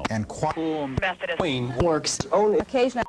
and queen works only occasionally.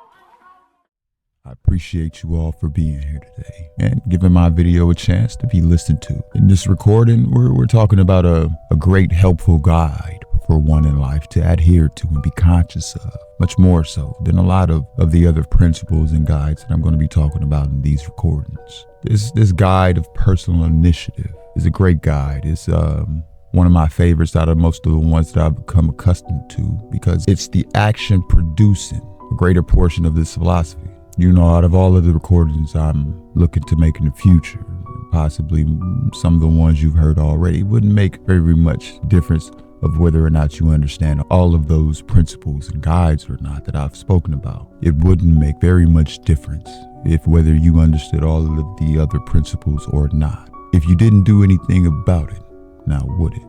I appreciate you all for being here today and giving my video a chance to be listened to. In this recording, we're talking about a great helpful guide for one in life to adhere to and be conscious of, much more so than a lot of the other principles and guides that I'm going to be talking about in these recordings. This guide of personal initiative is a great guide. It's one of my favorites out of most of the ones that I've become accustomed to, because it's the action producing a greater portion of this philosophy. You know, out of all of the recordings I'm looking to make in the future, possibly some of the ones you've heard already, wouldn't make very much difference of whether or not you understand all of those principles and guides or not that I've spoken about. It wouldn't make very much difference if whether you understood all of the other principles or not. If you didn't do anything about it, now would it?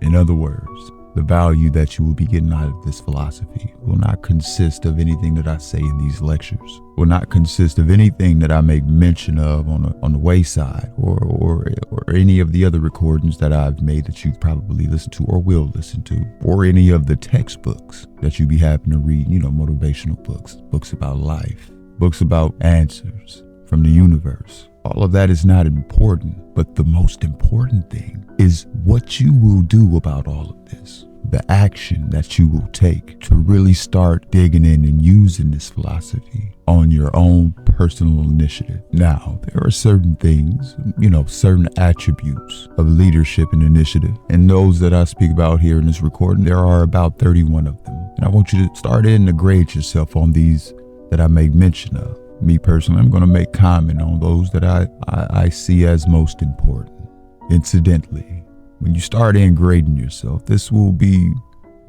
In other words, the value that you will be getting out of this philosophy will not consist of anything that I say in these lectures, will not consist of anything that I make mention of on the wayside or any of the other recordings that I've made that you've probably listened to or will listen to, or any of the textbooks that you be having to read, you know, motivational books about life, books about answers from the universe. All of that is not important, but the most important thing is what you will do about all of this. The action that you will take to really start digging in and using this philosophy on your own personal initiative. Now, there are certain things, you know, certain attributes of leadership and initiative, and those that I speak about here in this recording, there are about 31 of them. And I want you to start in to grade yourself on these that I make mention of. Me personally, I'm going to make comment on those that I see as most important. Incidentally, when you start in grading yourself, this will be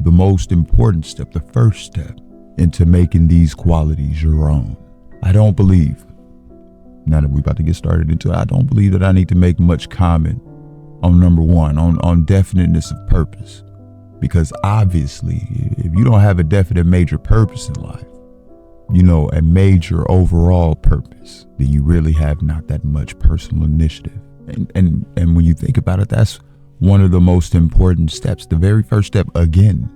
the most important step, the first step into making these qualities your own. I don't believe, now that we're about to get started into it, I don't believe that I need to make much comment on number one, on definiteness of purpose. Because obviously, if you don't have a definite major purpose in life, you know, a major overall purpose, then you really have not that much personal initiative. And when you think about it, that's one of the most important steps. The very first step, again,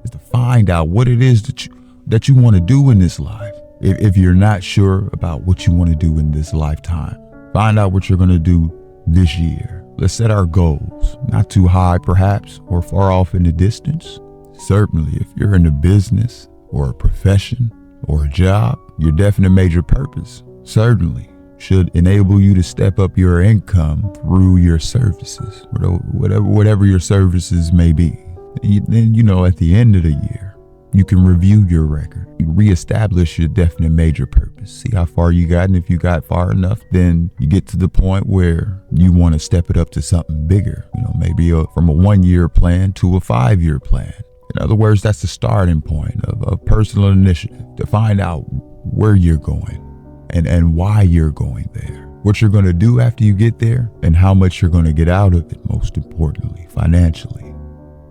is to find out what it is that you want to do in this life. If you're not sure about what you want to do in this lifetime, find out what you're going to do this year. Let's set our goals, not too high perhaps, or far off in the distance. Certainly, if you're in a business or a profession or a job, your definite major purpose certainly should enable you to step up your income through your services, whatever your services may be. And then, you know, at the end of the year, you can review your record, you reestablish your definite major purpose, see how far you got, and if you got far enough, then you get to the point where you want to step it up to something bigger, you know, maybe from a 1-year plan to a 5-year plan. In other words, that's the starting point of personal initiative, to find out where you're going and why you're going there, what you're going to do after you get there, and how much you're going to get out of it, most importantly, financially.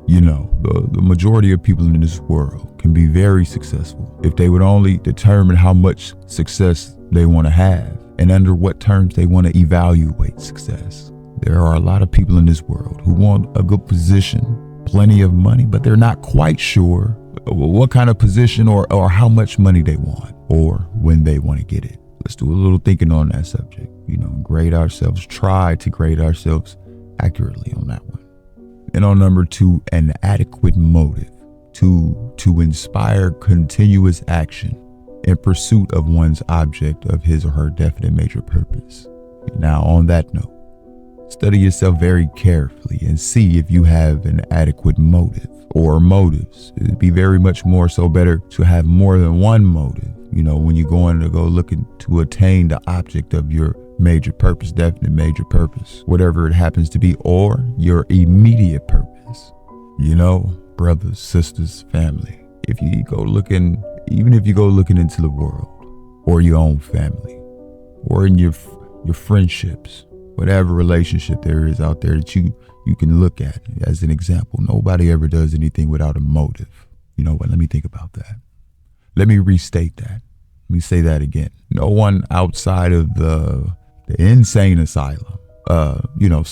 You know, the majority of people in this world can be very successful if they would only determine how much success they want to have and under what terms they want to evaluate success. There are a lot of people in this world who want a good position, plenty of money, but they're not quite sure what kind of position or how much money they want or when they want to get it. Let's do a little thinking on that subject, you know, grade ourselves, try to grade ourselves accurately on that one. And on number 2, an adequate motive to inspire continuous action in pursuit of one's object of his or her definite major purpose. Now, on that note, study yourself very carefully and see if you have an adequate motive or motives. It'd be very much more so better to have more than one motive, you know, when you're going to go looking to attain the object of your major purpose, definite major purpose, whatever it happens to be, or your immediate purpose. You know, brothers, sisters, family, if you go looking, even if you go looking into the world or your own family or in your friendships, whatever relationship there is out there that you can look at as an example, nobody ever does anything without a motive. You know what? Let me think about that. Let me restate that. Let me say that again. No one outside of the insane asylum, you know,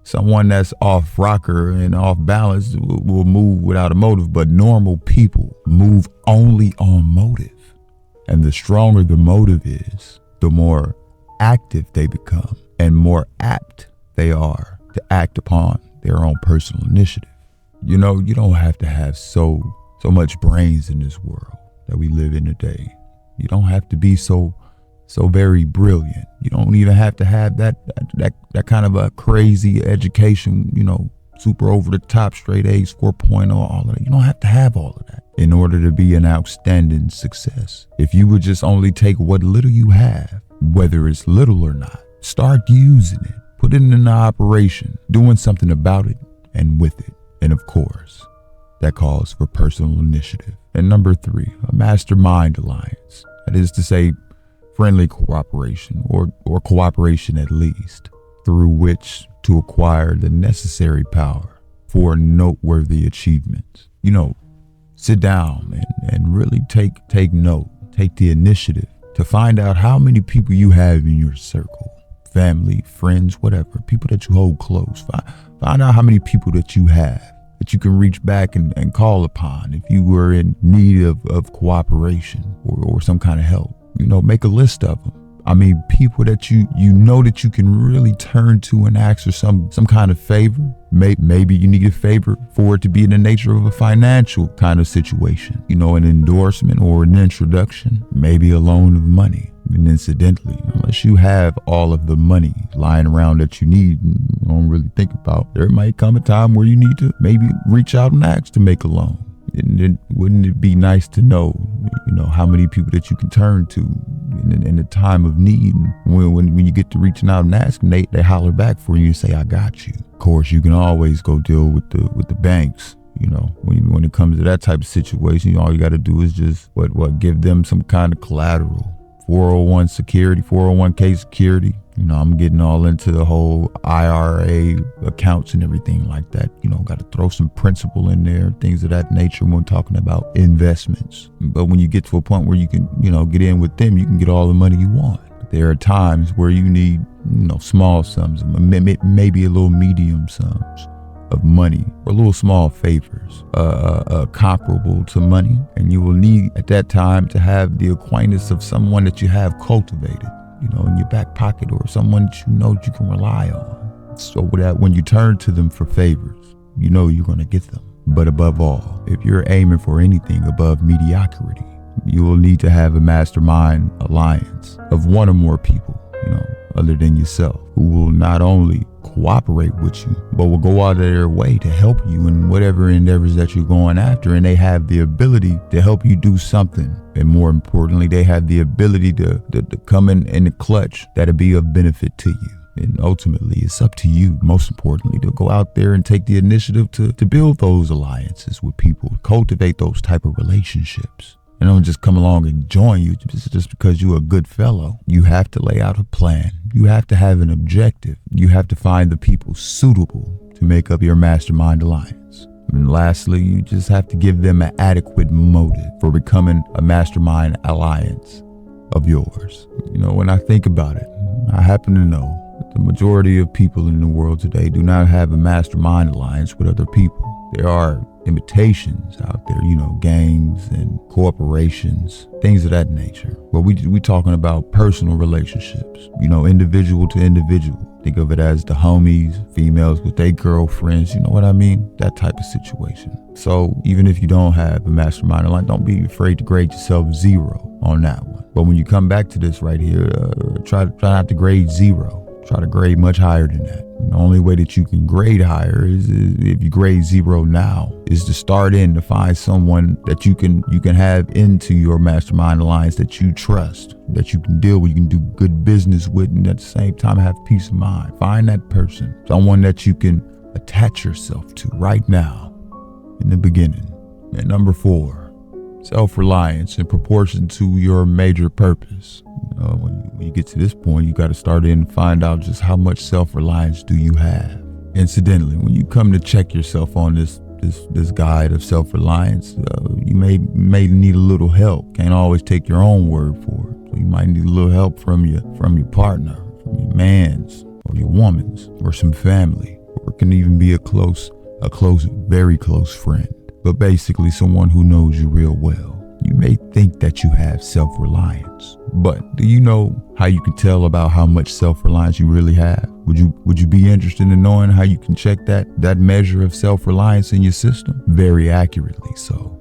Someone that's off rocker and off balance will move without a motive, but normal people move only on motive. And the stronger the motive is, the more active they become and more apt they are to act upon their own personal initiative. You know, you don't have to have so much brains in this world that we live in today. You don't have to be so very brilliant. You don't even have to have that kind of a crazy education, you know, super over the top, straight A's, 4.0, all of that. You don't have to have all of that in order to be an outstanding success. If you would just only take what little you have, whether it's little or not, start using it, put it into operation, doing something about it and with it. And of course, that calls for personal initiative. And number 3, a mastermind alliance. That is to say, friendly cooperation or cooperation at least, through which to acquire the necessary power for noteworthy achievements. You know, sit down and really take note, take the initiative to find out how many people you have in your circle, family, friends, whatever, people that you hold close. Find out how many people that you have that you can reach back and call upon if you were in need of cooperation or some kind of help. You know, make a list of them. I mean, people that you know that you can really turn to and ask for some kind of favor. Maybe you need a favor for it to be in the nature of a financial kind of situation. You know, an endorsement or an introduction, maybe a loan of money. And incidentally, unless you have all of the money lying around that you need and you don't really think about, there might come a time where you need to maybe reach out and ask to make a loan. And then wouldn't it be nice to know, you know, how many people that you can turn to in the time of need? And when you get to reaching out and asking, they holler back for you and say, I got you. Of course, you can always go deal with the banks. You know, when it comes to that type of situation, all you got to do is just give them some kind of collateral, 401k security. You know, I'm getting all into the whole IRA accounts and everything like that. You know, got to throw some principal in there, things of that nature when talking about investments. But when you get to a point where you can, you know, get in with them, you can get all the money you want. But there are times where you need, you know, small sums, maybe a little medium sums of money, or little small favors comparable to money. And you will need at that time to have the acquaintance of someone that you have cultivated, you know, in your back pocket, or someone that you know that you can rely on. So that when you turn to them for favors, you know you're going to get them. But above all, if you're aiming for anything above mediocrity, you will need to have a mastermind alliance of one or more people, you know, other than yourself, who will not only cooperate with you, but will go out of their way to help you in whatever endeavors that you're going after. And they have the ability to help you do something. And more importantly, they have the ability to come in the clutch that'll be of benefit to you. And ultimately, it's up to you, most importantly, to go out there and take the initiative to build those alliances with people, cultivate those type of relationships. And don't just come along and join you just because you're a good fellow. You have to lay out a plan. You have to have an objective. You have to find the people suitable to make up your mastermind alliance. And lastly, you just have to give them an adequate motive for becoming a mastermind alliance of yours. You know, when I think about it, I happen to know that the majority of people in the world today do not have a mastermind alliance with other people. There are imitations out there, you know, gangs and corporations, things of that nature. But we talking about personal relationships, you know, individual to individual. Think of it as the homies, females with their girlfriends, you know what I mean? That type of situation. So even if you don't have a mastermind alliance, don't be afraid to grade yourself 0 on that one. But when you come back to this right here, try not to grade 0. Try to grade much higher than that. The only way that you can grade higher is if you grade 0 now, is to start in to find someone that you can have into your mastermind alliance that you trust, that you can deal with, you can do good business with, and at the same time have peace of mind. Find that person, someone that you can attach yourself to right now in the beginning. And number 4, self-reliance in proportion to your major purpose. You know, when you get to this point, you got to start in and find out just how much self-reliance do you have. Incidentally, when you come to check yourself on this guide of self-reliance, you may need a little help. Can't always take your own word for it. So you might need a little help from your partner, from your man's or your woman's, or some family. or it can even be a close, very close friend. But basically someone who knows you real well. You may think that you have self-reliance, but do you know how you can tell about how much self-reliance you really have? Would you be interested in knowing how you can check that measure of self-reliance in your system? Very accurately so.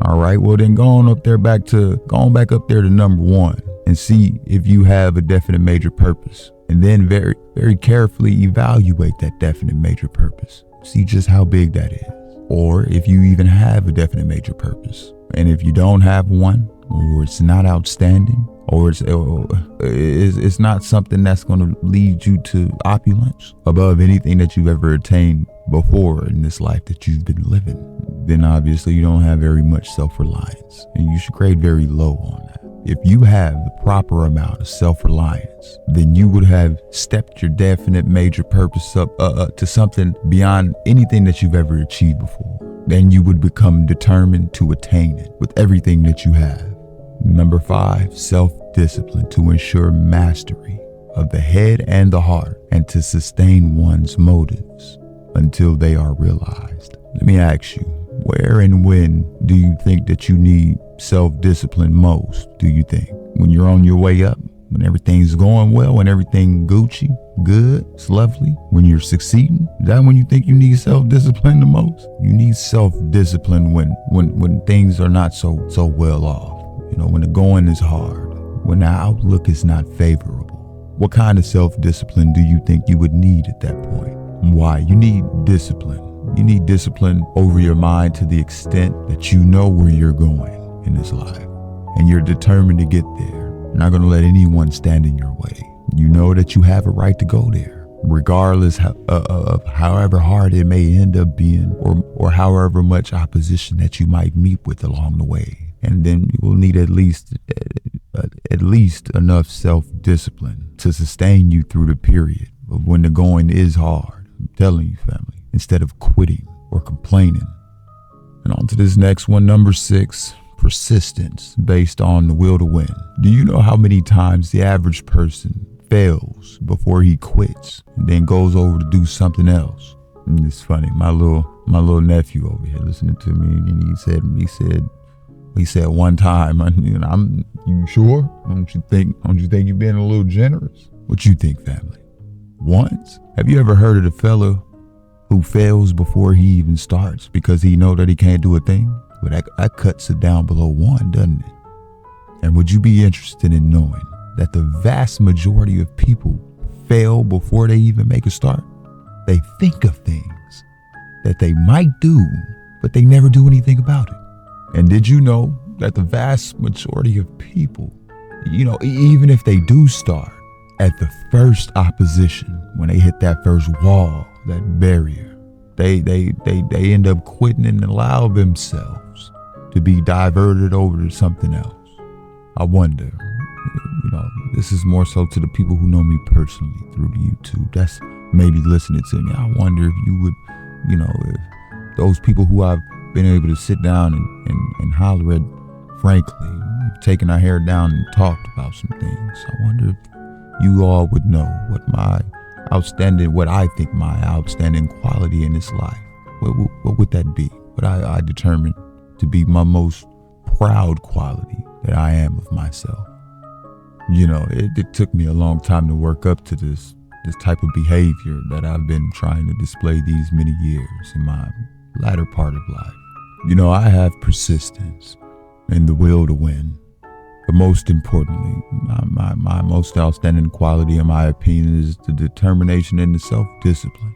All right, well then go on back up there to number 1 and see if you have a definite major purpose. And then very, very carefully evaluate that definite major purpose. See just how big that is. Or if you even have a definite major purpose. And if you don't have one, or it's not outstanding, or it's not something that's going to lead you to opulence above anything that you've ever attained before in this life that you've been living, then obviously you don't have very much self-reliance, and you should grade very low on that. If you have the proper amount of self-reliance, then you would have stepped your definite major purpose up to something beyond anything that you've ever achieved before. Then you would become determined to attain it with everything that you have. Number 5, self-discipline to ensure mastery of the head and the heart, and to sustain one's motives until they are realized. Let me ask you, where and when do you think that you need self-discipline most? Do you think when you're on your way up, when everything's going well, when everything Gucci, good, it's lovely, when you're succeeding? Is that when you think you need self-discipline the most? You need self-discipline when things are not so well off. You know, when the going is hard, when the outlook is not favorable. What kind of self-discipline do you think you would need at that point? Why? You need discipline. You need discipline over your mind to the extent that you know where you're going in this life, and you're determined to get there. You're not going to let anyone stand in your way. You know that you have a right to go there, regardless of however hard it may end up being, or however much opposition that you might meet with along the way. And then you will need at least enough self-discipline to sustain you through the period of when the going is hard. I'm telling you, family, instead of quitting or complaining. And on to this next one, number 6, persistence based on the will to win. Do you know how many times the average person fails before he quits and then goes over to do something else? And it's funny, my little nephew over here listening to me, and he said one time, you sure? Don't you think you're being a little generous? What you think, family? Once? Have you ever heard of the fella who fails before he even starts because he know that he can't do a thing? Well, that cuts it down below 1, doesn't it? And would you be interested in knowing that the vast majority of people fail before they even make a start? They think of things that they might do, but they never do anything about it. And did you know that the vast majority of people, even if they do start, at the first opposition, when they hit that first wall, that barrier, they end up quitting and allow themselves to be diverted over to something else. I wonder, this is more so to the people who know me personally through the YouTube, that's maybe listening to me. I wonder if you would, if those people who I've been able to sit down and holler at, frankly, taking our hair down and talked about some things, I wonder if you all would know what I think my outstanding quality in this life, what would that be? What I determine to be my most proud quality that I am of myself. It took me a long time to work up to this type of behavior that I've been trying to display these many years in my latter part of life. I have persistence and the will to win. But most importantly, my most outstanding quality, in my opinion, is the determination and the self-discipline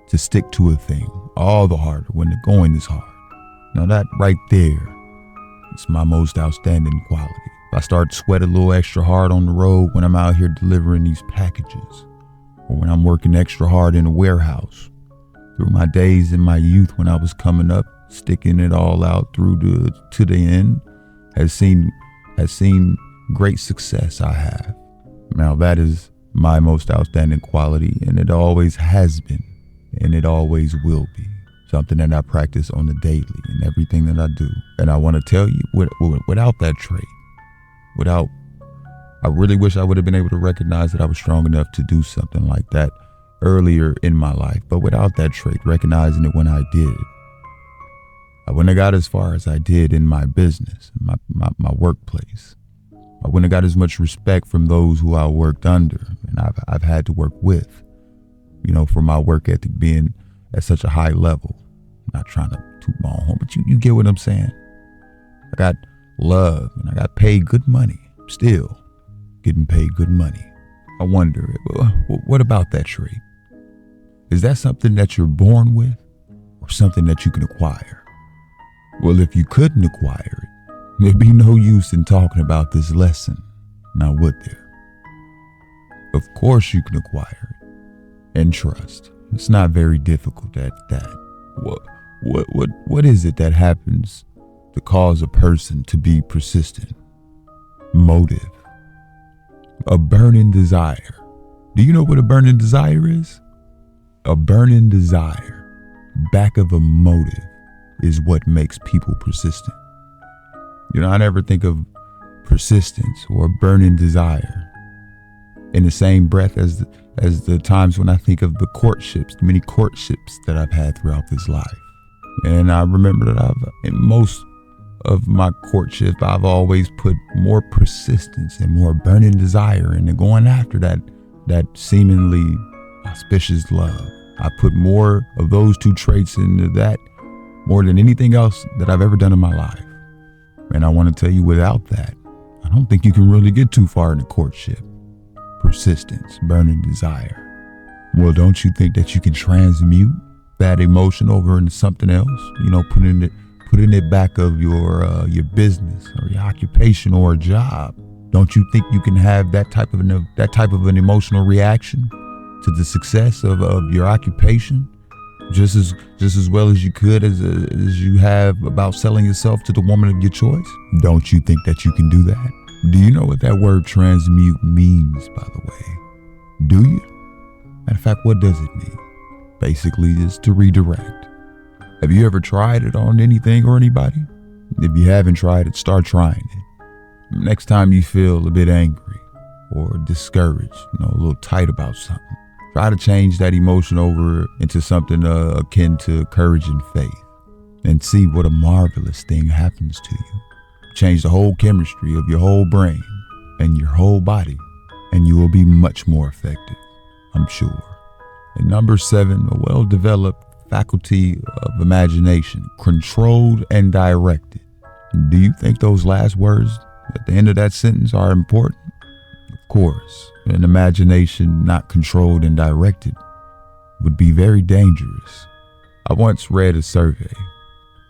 to stick to a thing all the harder when the going is hard. Now that right there is my most outstanding quality. If I start to sweat a little extra hard on the road when I'm out here delivering these packages, or when I'm working extra hard in a warehouse, through my days in my youth when I was coming up, sticking it all out through to the end, has seen great success I have. Now that is my most outstanding quality, and it always has been, and it always will be. Something that I practice on the daily in everything that I do. And I want to tell you, without that trait, I really wish I would have been able to recognize that I was strong enough to do something like that earlier in my life, but without that trait, recognizing it when I did. I wouldn't have got as far as I did in my business, my workplace. I wouldn't have got as much respect from those who I worked under and I've had to work with, for my work ethic being at such a high level. I'm not trying to toot my own horn, but you get what I'm saying. I got love and I got paid good money, still getting paid good money. I wonder, what about that trait? Is that something that you're born with or something that you can acquire? Well, if you couldn't acquire it, there'd be no use in talking about this lesson, now would there? Of course you can acquire it, and trust. It's not very difficult at that. What is it that happens to cause a person to be persistent? Motive. A burning desire. Do you know what a burning desire is? A burning desire, back of a motive, is what makes people persistent. I never think of persistence or burning desire in the same breath as the times when I think of the many courtships that I've had throughout this life. And I remember that in most of my courtship, I've always put more persistence and more burning desire into going after that seemingly auspicious love. I put more of those two traits into that more than anything else that I've ever done in my life. And I want to tell you, without that, I don't think you can really get too far in a courtship. Persistence, burning desire. Well, don't you think that you can transmute that emotion over into something else? Putting it back of your business or your occupation or a job. Don't you think you can have that type of an emotional reaction to the success of your occupation, just as well as you could as you have about selling yourself to the woman of your choice? Don't you think that you can do that? Do you know what that word transmute means, by the way? Do you? Matter of fact, what does it mean? Basically, is to redirect. Have you ever tried it on anything or anybody? If you haven't tried it, start trying it. Next time you feel a bit angry or discouraged, a little tight about something, try to change that emotion over into something akin to courage and faith, and see what a marvelous thing happens to you. Change the whole chemistry of your whole brain and your whole body, and you will be much more effective, I'm sure. And number 7, a well-developed faculty of imagination, controlled and directed. Do you think those last words at the end of that sentence are important? Of course. An imagination not controlled and directed would be very dangerous. I once read a survey,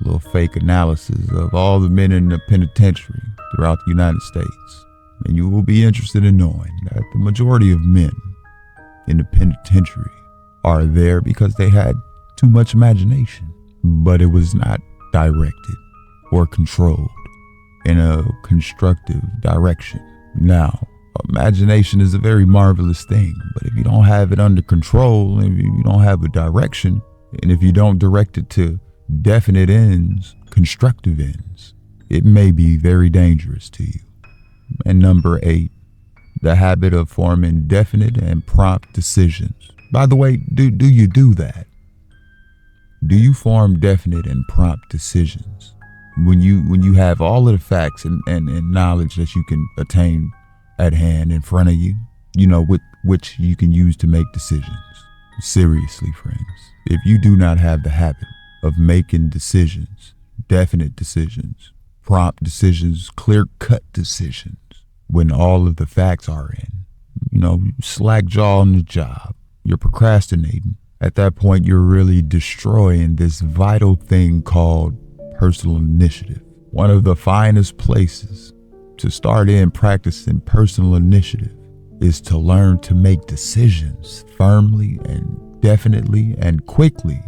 a little fake analysis of all the men in the penitentiary throughout the United States. And you will be interested in knowing that the majority of men in the penitentiary are there because they had too much imagination, but it was not directed or controlled in a constructive direction. Now, imagination is a very marvelous thing, but if you don't have it under control, and if you don't have a direction, and if you don't direct it to definite ends, constructive ends, it may be very dangerous to you. And number 8, the habit of forming definite and prompt decisions. By the way, do you do that? Do you form definite and prompt decisions when you have all of the facts and knowledge that you can attain at hand in front of you, with which you can use to make decisions? Seriously, friends, if you do not have the habit of making decisions, definite decisions, prompt decisions, clear-cut decisions, when all of the facts are in, slack jaw on the job, you're procrastinating. At that point, you're really destroying this vital thing called personal initiative. One of the finest places to start in practicing personal initiative is to learn to make decisions firmly and definitely and quickly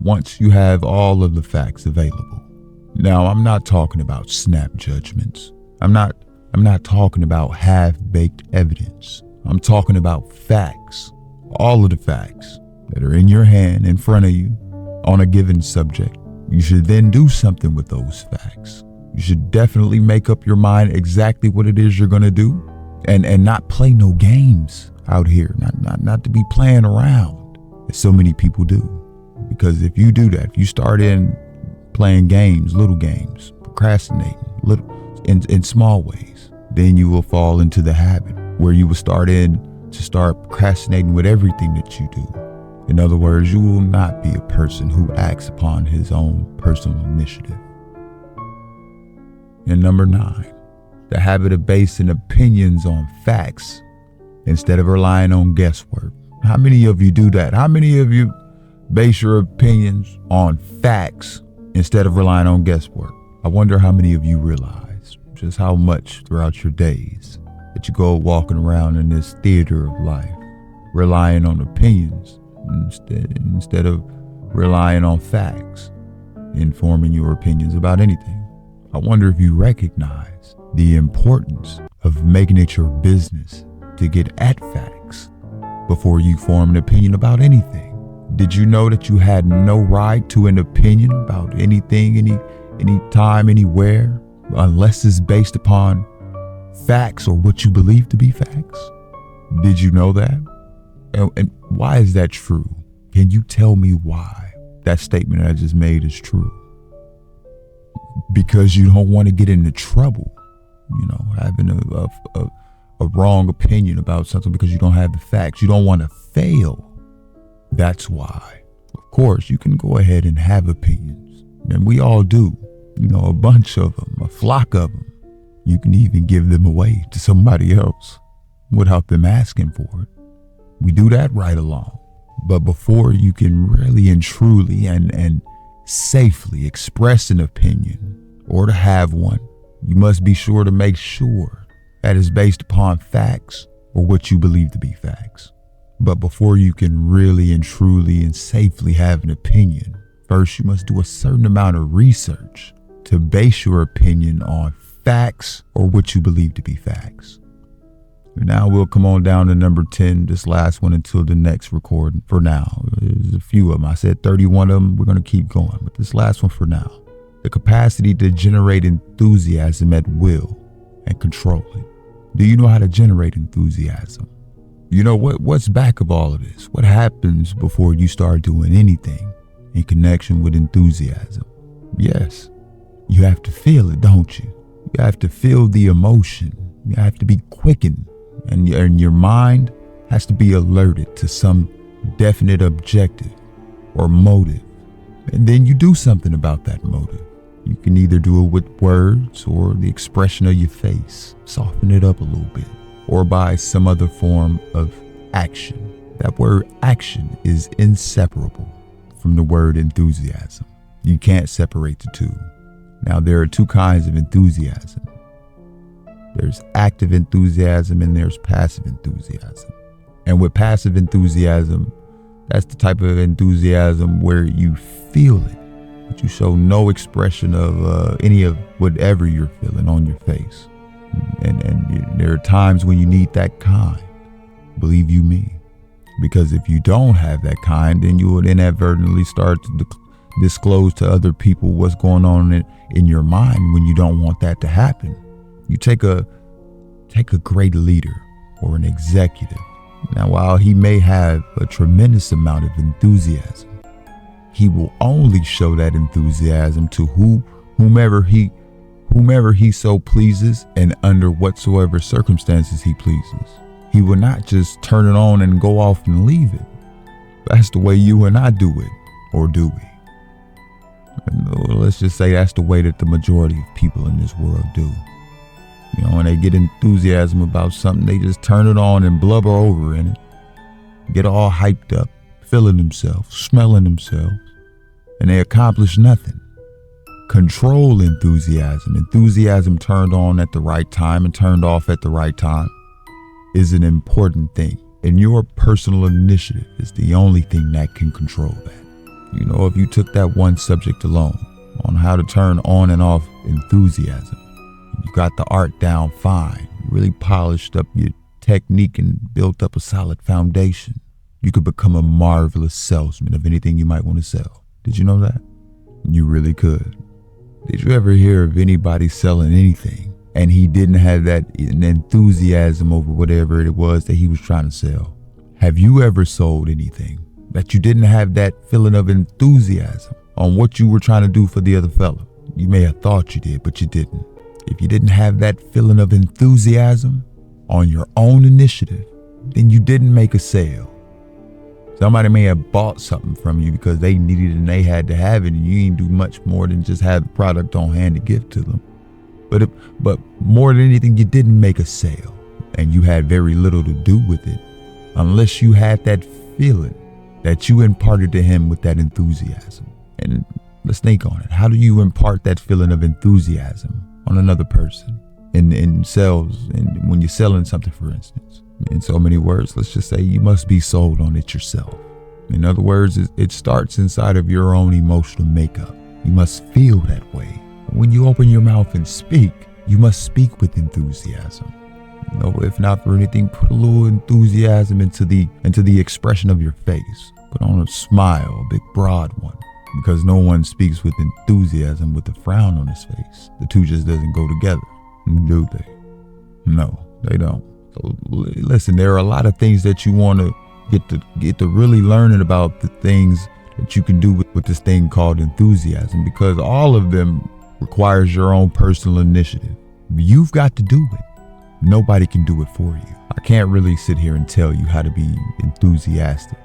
once you have all of the facts available. Now, I'm not talking about snap judgments. I'm not talking about half-baked evidence. I'm talking about facts, all of the facts that are in your hand in front of you on a given subject. You should then do something with those facts. You should definitely make up your mind exactly what it is you're going to do, and not play no games out here, not to be playing around. as so many people do. Because if you do that, if you start in playing games, little games, procrastinating in small ways, then you will fall into the habit where you will start procrastinating with everything that you do. In other words, you will not be a person who acts upon his own personal initiative. And number 9, the habit of basing opinions on facts instead of relying on guesswork. How many of you do that? How many of you base your opinions on facts instead of relying on guesswork? I wonder how many of you realize just how much throughout your days that you go walking around in this theater of life, relying on opinions instead of relying on facts, informing your opinions about anything. I wonder if you recognize the importance of making it your business to get at facts before you form an opinion about anything. Did you know that you had no right to an opinion about anything, any time, anywhere, unless it's based upon facts or what you believe to be facts? Did you know that? And why is that true? Can you tell me why that statement I just made is true? Because you don't want to get into trouble, having a wrong opinion about something because you don't have the facts. You don't want to fail. That's why. Of course, you can go ahead and have opinions, and we all do, a bunch of them, a flock of them. You can even give them away to somebody else without them asking for it. We do that right along. But before you can really and truly and safely express an opinion or to have one, you must be sure to make sure that it's based upon facts or what you believe to be facts. But before you can really and truly and safely have an opinion, first you must do a certain amount of research to base your opinion on facts or what you believe to be facts. Now we'll come on down to number 10, this last one until the next recording. For now, there's a few of them. I said 31 of them. We're going to keep going, but this last one for now. The capacity to generate enthusiasm at will and control it. Do you know how to generate enthusiasm? You know what's back of all of this? What happens before you start doing anything in connection with enthusiasm? Yes, you have to feel it, don't you? You have to feel the emotion. You have to be quickened. And your mind has to be alerted to some definite objective or motive. And then you do something about that motive. You can either do it with words or the expression of your face, soften it up a little bit, or by some other form of action. That word action is inseparable from the word enthusiasm. You can't separate the two. Now, there are two kinds of enthusiasm. There's active enthusiasm and there's passive enthusiasm. And with passive enthusiasm, that's the type of enthusiasm where you feel it, but you show no expression of any of whatever you're feeling on your face. And there are times when you need that kind, believe you me. Because if you don't have that kind, then you will inadvertently start to disclose to other people what's going on in your mind when you don't want that to happen. You take a great leader or an executive. Now, while he may have a tremendous amount of enthusiasm, he will only show that enthusiasm to whomever he so pleases and under whatsoever circumstances he pleases. He will not just turn it on and go off and leave it. That's the way you and I do it, or do we? And let's just say that's the way that the majority of people in this world do. When they get enthusiasm about something, they just turn it on and blubber over in it, get all hyped up, feeling themselves, smelling themselves, and they accomplish nothing. Control enthusiasm turned on at the right time and turned off at the right time, is an important thing. And your personal initiative is the only thing that can control that. If you took that one subject alone on how to turn on and off enthusiasm, you got the art down fine, you really polished up your technique and built up a solid foundation, you could become a marvelous salesman of anything you might want to sell. Did you know that? You really could. Did you ever hear of anybody selling anything and he didn't have that enthusiasm over whatever it was that he was trying to sell? Have you ever sold anything that you didn't have that feeling of enthusiasm on what you were trying to do for the other fella. You may have thought you did, but you didn't. If you didn't have that feeling of enthusiasm on your own initiative, then you didn't make a sale. Somebody may have bought something from you because they needed it and they had to have it, and you didn't do much more than just have the product on hand to give to them. But more than anything, you didn't make a sale, and you had very little to do with it unless you had that feeling that you imparted to him with that enthusiasm. And let's think on it. How do you impart that feeling of enthusiasm on another person in sales, and when you're selling something, for instance? In so many words, let's just say you must be sold on it yourself. In other words, it starts inside of your own emotional makeup. You must feel that way. When you open your mouth and speak, you must speak with enthusiasm. You know, if not for anything, put a little enthusiasm into the expression of your face. Put on a smile, a big broad one, because no one speaks with enthusiasm with a frown on his face. The two just doesn't go together, do they? No, they don't. So listen, there are a lot of things that you want to get to really learning about, the things that you can do with this thing called enthusiasm, because all of them requires your own personal initiative. You've got to do it. Nobody can do it for you. I can't really sit here and tell you how to be enthusiastic.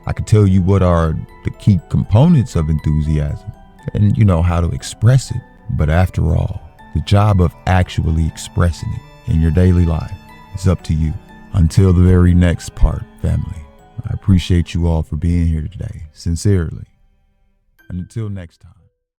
I can tell you what are the key components of enthusiasm and how to express it. But after all, the job of actually expressing it in your daily life is up to you. Until the very next part, family, I appreciate you all for being here today, sincerely. And until next time.